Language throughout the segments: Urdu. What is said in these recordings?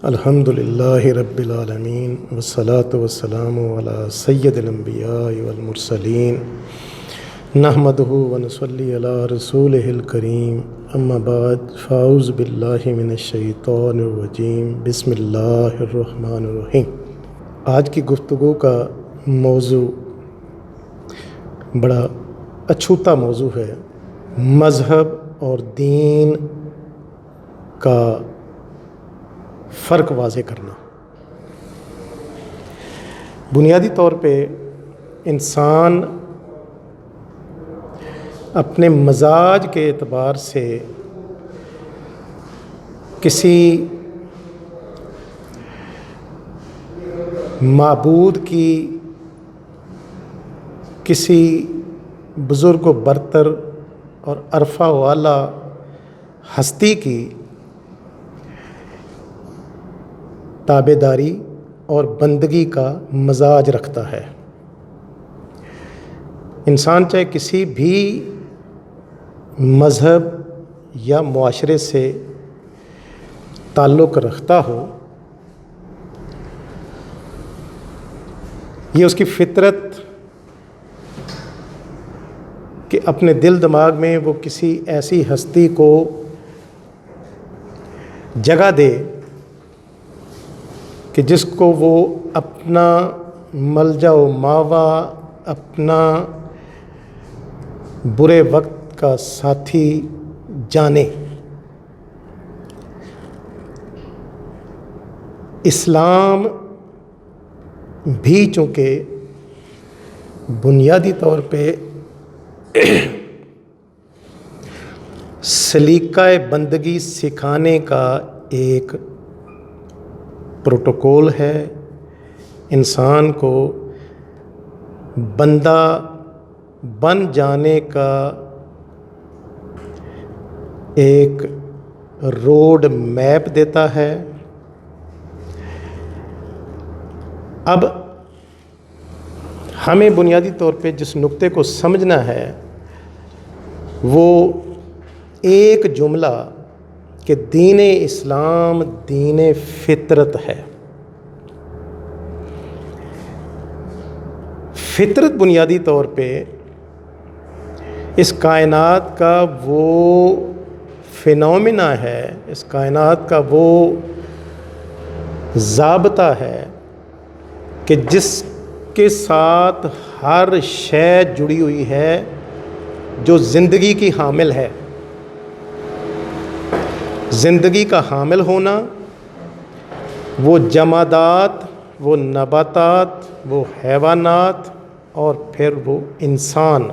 الحمدللہ رب العالمین والصلاة والسلام علی سید الانبیاء والمرسلین نحمدہ ونصلی علی رسولہ الکریم اما بعد فاعوذ باللہ من الشیطان الرجیم بسم اللہ الرحمن الرحیم۔ آج کی گفتگو کا موضوع بڑا اچھوتا موضوع ہے، مذہب اور دین کا فرق واضح کرنا۔ بنیادی طور پہ انسان اپنے مزاج کے اعتبار سے کسی معبود کی، کسی بزرگ و برتر اور عرفہ والا ہستی کی تابع داری اور بندگی کا مزاج رکھتا ہے۔ انسان چاہے کسی بھی مذہب یا معاشرے سے تعلق رکھتا ہو، یہ اس کی فطرت کہ اپنے دل دماغ میں وہ کسی ایسی ہستی کو جگہ دے کہ جس کو وہ اپنا ملجا و ماوا، اپنا برے وقت کا ساتھی جانے۔ اسلام بھی چونکہ بنیادی طور پہ سلیقہ بندگی سکھانے کا ایک پروٹوکول ہے، انسان کو بندہ بن جانے کا ایک روڈ میپ دیتا ہے۔ اب ہمیں بنیادی طور پہ جس نقطے کو سمجھنا ہے وہ ایک جملہ کہ دین اسلام دین فطرت ہے۔ فطرت بنیادی طور پہ اس کائنات کا وہ فینومینا ہے، اس کائنات کا وہ ضابطہ ہے کہ جس کے ساتھ ہر شے جڑی ہوئی ہے جو زندگی کی حامل ہے۔ زندگی کا حامل ہونا، وہ جمادات، وہ نباتات، وہ حیوانات اور پھر وہ انسان،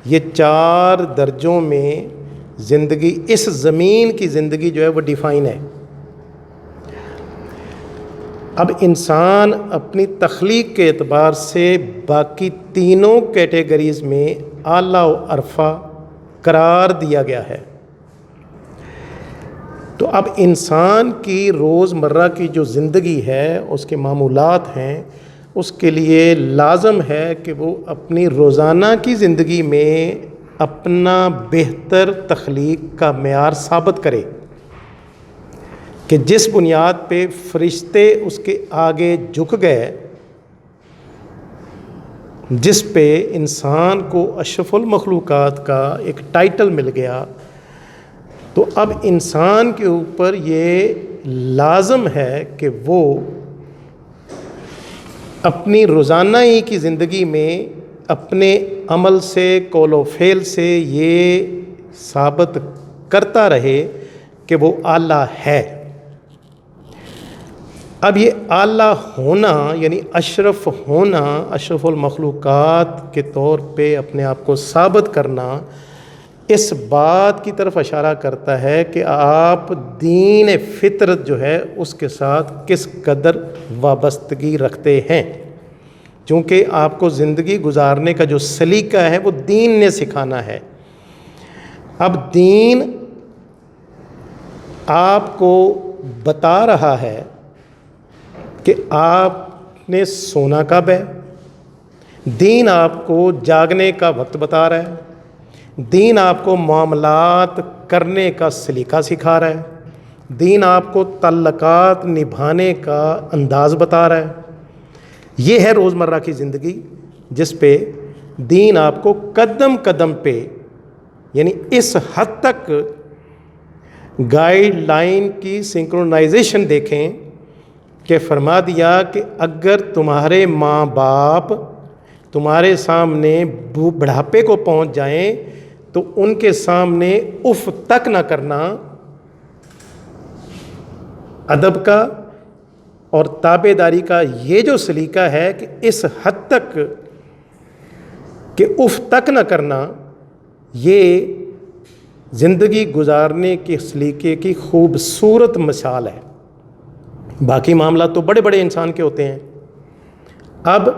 یہ چار درجوں میں زندگی، اس زمین کی زندگی جو ہے وہ ڈیفائن ہے۔ اب انسان اپنی تخلیق کے اعتبار سے باقی تینوں کیٹیگریز میں اعلیٰ و عرفہ قرار دیا گیا ہے۔ تو اب انسان کی روز مرہ کی جو زندگی ہے، اس کے معمولات ہیں، اس کے لیے لازم ہے کہ وہ اپنی روزانہ کی زندگی میں اپنا بہتر تخلیق کا معیار ثابت کرے کہ جس بنیاد پہ فرشتے اس کے آگے جھک گئے، جس پہ انسان کو اشرف المخلوقات کا ایک ٹائٹل مل گیا، تو اب انسان کے اوپر یہ لازم ہے کہ وہ اپنی روزانہ ہی کی زندگی میں اپنے عمل سے، قول و فعل سے یہ ثابت کرتا رہے کہ وہ اعلیٰ ہے۔ اب یہ اعلیٰ ہونا یعنی اشرف ہونا، اشرف المخلوقات کے طور پہ اپنے آپ کو ثابت کرنا، اس بات کی طرف اشارہ کرتا ہے کہ آپ دین فطرت جو ہے اس کے ساتھ کس قدر وابستگی رکھتے ہیں، چونکہ آپ کو زندگی گزارنے کا جو سلیقہ ہے وہ دین نے سکھانا ہے۔ اب دین آپ کو بتا رہا ہے کہ آپ نے سونا کب ہے، دین آپ کو جاگنے کا وقت بتا رہا ہے، دین آپ کو معاملات کرنے کا سلیقہ سکھا رہا ہے، دین آپ کو تعلقات نبھانے کا انداز بتا رہا ہے۔ یہ ہے روزمرہ کی زندگی جس پہ دین آپ کو قدم قدم پہ، یعنی اس حد تک گائیڈ لائن کی سنکرونائزیشن دیکھیں کہ فرما دیا کہ اگر تمہارے ماں باپ تمہارے سامنے بڑھاپے کو پہنچ جائیں تو ان کے سامنے اف تک نہ کرنا۔ ادب کا اور تابع داری کا یہ جو سلیقہ ہے کہ اس حد تک کہ اف تک نہ کرنا، یہ زندگی گزارنے کے سلیقے کی خوبصورت مثال ہے۔ باقی معاملات تو بڑے بڑے انسان کے ہوتے ہیں۔ اب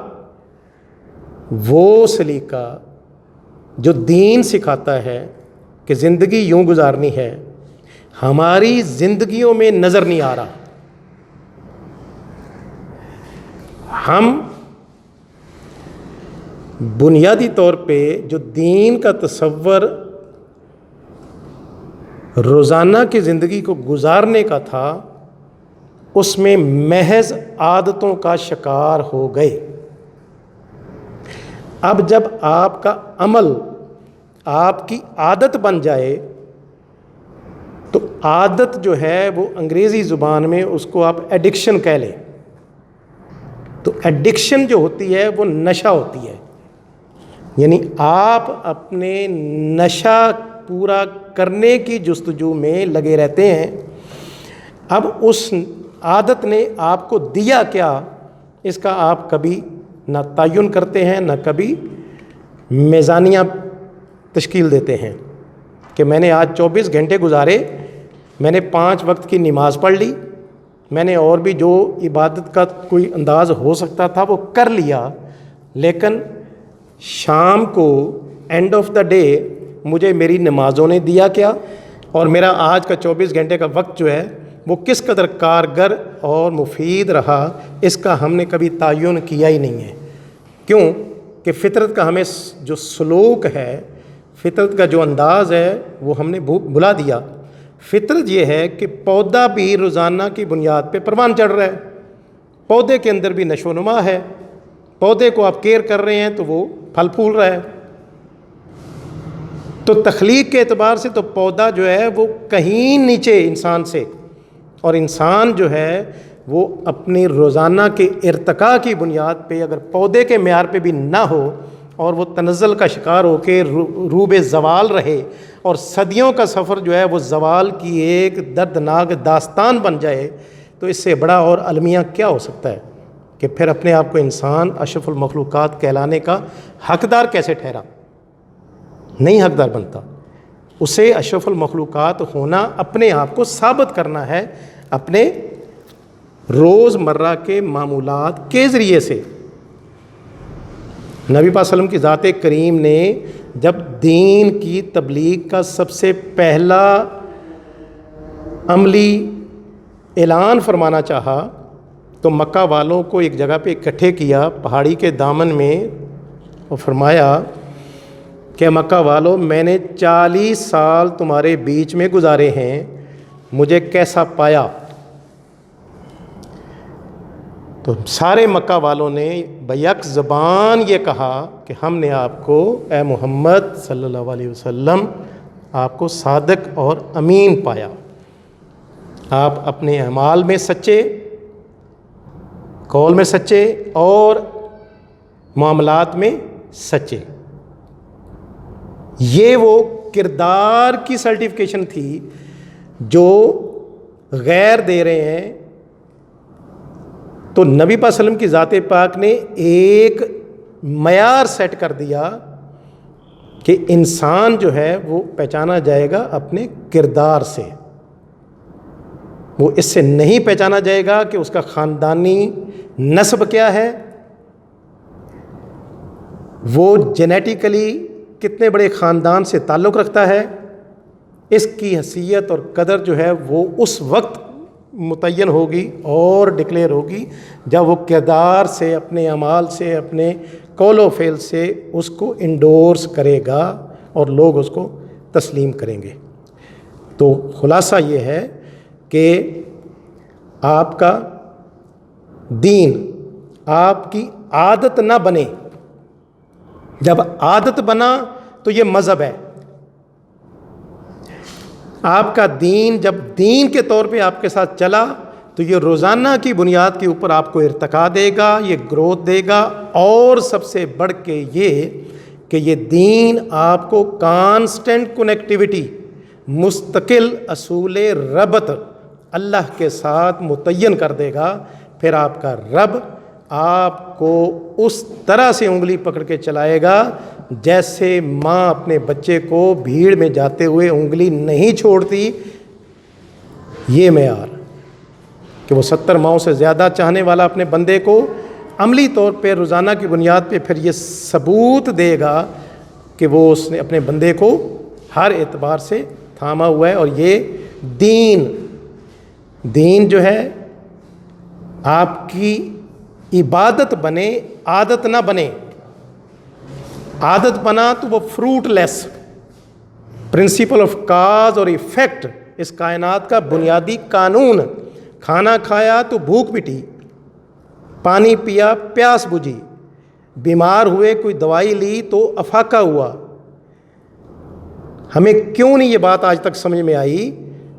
وہ سلیقہ جو دین سکھاتا ہے کہ زندگی یوں گزارنی ہے، ہماری زندگیوں میں نظر نہیں آ رہا۔ ہم بنیادی طور پہ جو دین کا تصور روزانہ کی زندگی کو گزارنے کا تھا، اس میں محض عادتوں کا شکار ہو گئے۔ اب جب آپ کا عمل آپ کی عادت بن جائے تو عادت جو ہے وہ انگریزی زبان میں اس کو آپ ایڈکشن کہہ لیں، تو ایڈکشن جو ہوتی ہے وہ نشہ ہوتی ہے، یعنی آپ اپنے نشہ پورا کرنے کی جستجو میں لگے رہتے ہیں۔ اب اس عادت نے آپ کو دیا کیا، اس کا آپ کبھی نہ تعین کرتے ہیں، نہ کبھی میزانیہ تشکیل دیتے ہیں کہ میں نے آج 24 گھنٹے گزارے، میں نے 5 وقت کی نماز پڑھ لی، میں نے اور بھی جو عبادت کا کوئی انداز ہو سکتا تھا وہ کر لیا، لیکن شام کو اینڈ آف دا ڈے مجھے میری نمازوں نے دیا کیا، اور میرا آج کا 24 گھنٹے کا وقت جو ہے وہ کس قدر کارگر اور مفید رہا، اس کا ہم نے کبھی تعین کیا ہی نہیں ہے۔ کیوں کہ فطرت کا ہمیں جو سلوک ہے، فطرت کا جو انداز ہے وہ ہم نے بھلا دیا۔ فطرت یہ ہے کہ پودا بھی روزانہ کی بنیاد پہ پروان چڑھ رہا ہے، پودے کے اندر بھی نشو و نما ہے، پودے کو آپ کیئر کر رہے ہیں تو وہ پھل پھول رہا ہے۔ تو تخلیق کے اعتبار سے تو پودا جو ہے وہ کہیں نیچے انسان سے، اور انسان جو ہے وہ اپنی روزانہ کے ارتقاء کی بنیاد پہ اگر پودے کے معیار پہ بھی نہ ہو اور وہ تنزل کا شکار ہو کے روبے زوال رہے اور صدیوں کا سفر جو ہے وہ زوال کی ایک دردناک داستان بن جائے، تو اس سے بڑا اور المیہ کیا ہو سکتا ہے کہ پھر اپنے آپ کو انسان اشرف المخلوقات کہلانے کا حقدار کیسے ٹھہرا؟ نہیں حقدار بنتا۔ اسے اشرف المخلوقات ہونا اپنے آپ کو ثابت کرنا ہے اپنے روز مرہ کے معمولات کے ذریعے سے۔ نبی پاک صلی اللہ علیہ وسلم کی ذات کریم نے جب دین کی تبلیغ کا سب سے پہلا عملی اعلان فرمانا چاہا تو مکہ والوں کو ایک جگہ پہ اکٹھے کیا پہاڑی کے دامن میں، اور فرمایا کہ مکہ والوں، میں نے 40 سال تمہارے بیچ میں گزارے ہیں، مجھے کیسا پایا؟ تو سارے مکہ والوں نے بیک زبان یہ کہا کہ ہم نے آپ کو اے محمد صلی اللہ علیہ وسلم آپ کو صادق اور امین پایا، آپ اپنے اعمال میں سچے، قول میں سچے اور معاملات میں سچے۔ یہ وہ کردار کی سرٹیفکیشن تھی جو غیر دے رہے ہیں۔ تو نبی پاک صلی اللہ علیہ وسلم کی ذات پاک نے ایک معیار سیٹ کر دیا کہ انسان جو ہے وہ پہچانا جائے گا اپنے کردار سے، وہ اس سے نہیں پہچانا جائے گا کہ اس کا خاندانی نسب کیا ہے، وہ جینیٹیکلی کتنے بڑے خاندان سے تعلق رکھتا ہے۔ اس کی حیثیت اور قدر جو ہے وہ اس وقت متعین ہوگی اور ڈکلیئر ہوگی جب وہ کردار سے، اپنے اعمال سے، اپنے قول و فعل سے اس کو انڈورس کرے گا اور لوگ اس کو تسلیم کریں گے۔ تو خلاصہ یہ ہے کہ آپ کا دین آپ کی عادت نہ بنے. جب عادت بنا تو یہ مذہب ہے. آپ کا دین جب دین کے طور پہ آپ کے ساتھ چلا تو یہ روزانہ کی بنیاد کے اوپر آپ کو ارتقا دے گا, یہ گروتھ دے گا. اور سب سے بڑھ کے یہ کہ یہ دین آپ کو کانسٹنٹ کنیکٹیوٹی, مستقل اصول ربط اللہ کے ساتھ متعین کر دے گا. پھر آپ کا رب آپ کو اس طرح سے انگلی پکڑ کے چلائے گا جیسے ماں اپنے بچے کو بھیڑ میں جاتے ہوئے انگلی نہیں چھوڑتی. یہ معیار کہ وہ 70 ماؤں سے زیادہ چاہنے والا اپنے بندے کو عملی طور پہ روزانہ کی بنیاد پہ پھر یہ ثبوت دے گا کہ وہ اس نے اپنے بندے کو ہر اعتبار سے تھاما ہوا ہے. اور یہ دین جو ہے آپ کی عبادت بنے, عادت نہ بنے. عادت بنا تو وہ fruit less. Principle of cause اور ایفیکٹ اس کائنات کا بنیادی قانون. کھانا کھایا تو بھوک مٹی, پانی پیا پیاس بجھی, بیمار ہوئے کوئی دوائی لی تو افاقہ ہوا. ہمیں کیوں نہیں یہ بات آج تک سمجھ میں آئی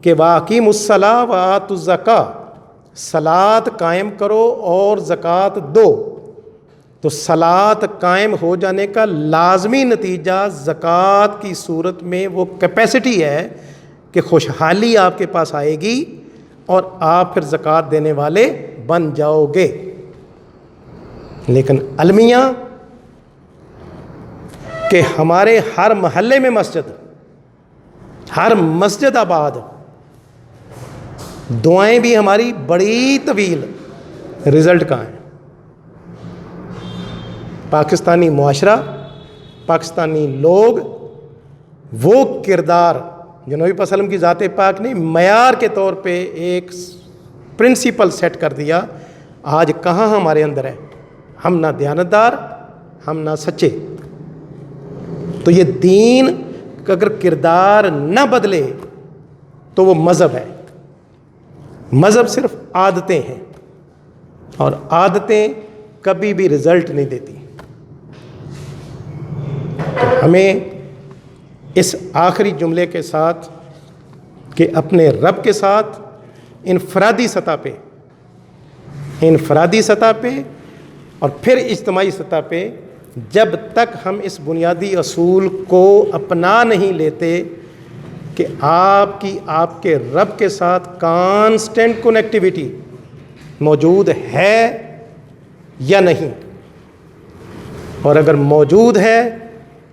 کہ واقیم الصلاۃ وآتوا الزکاۃ, صلاۃ قائم کرو اور زکوٰۃ دو. تو صلاۃ قائم ہو جانے کا لازمی نتیجہ زکوٰۃ کی صورت میں وہ کیپیسٹی ہے کہ خوشحالی آپ کے پاس آئے گی اور آپ پھر زکوٰۃ دینے والے بن جاؤ گے. لیکن المیہ کہ ہمارے ہر محلے میں مسجد, ہر مسجد آباد, دعائیں بھی ہماری بڑی طویل, رزلٹ کہاں ہے؟ پاکستانی معاشرہ, پاکستانی لوگ وہ کردار جو نبی وسلم کی ذات پاک نے معیار کے طور پہ ایک پرنسپل سیٹ کر دیا, آج کہاں ہمارے اندر ہے؟ ہم نہ دیانتدار, ہم نہ سچے. تو یہ دین کا اگر کردار نہ بدلے تو وہ مذہب ہے. مذہب صرف عادتیں ہیں اور عادتیں کبھی بھی رزلٹ نہیں دیتی. ہمیں اس آخری جملے کے ساتھ کہ اپنے رب کے ساتھ انفرادی سطح پہ اور پھر اجتماعی سطح پہ جب تک ہم اس بنیادی اصول کو اپنا نہیں لیتے کہ آپ کے رب کے ساتھ کانسٹنٹ کنیکٹیوٹی موجود ہے یا نہیں, اور اگر موجود ہے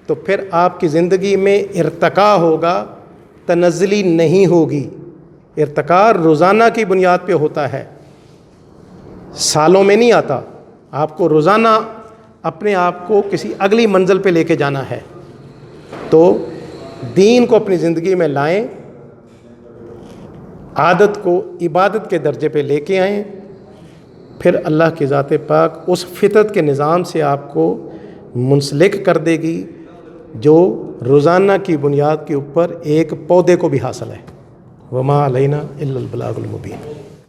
تو پھر آپ کی زندگی میں ارتقا ہوگا, تنزلی نہیں ہوگی. ارتقا روزانہ کی بنیاد پہ ہوتا ہے, سالوں میں نہیں آتا. آپ کو روزانہ اپنے آپ کو کسی اگلی منزل پہ لے کے جانا ہے. تو دین کو اپنی زندگی میں لائیں, عادت کو عبادت کے درجے پہ لے کے آئیں, پھر اللہ کی ذات پاک اس فطرت کے نظام سے آپ کو منسلک کر دے گی جو روزانہ کی بنیاد کے اوپر ایک پودے کو بھی حاصل ہے. وما علینا الا البلاغ المبین.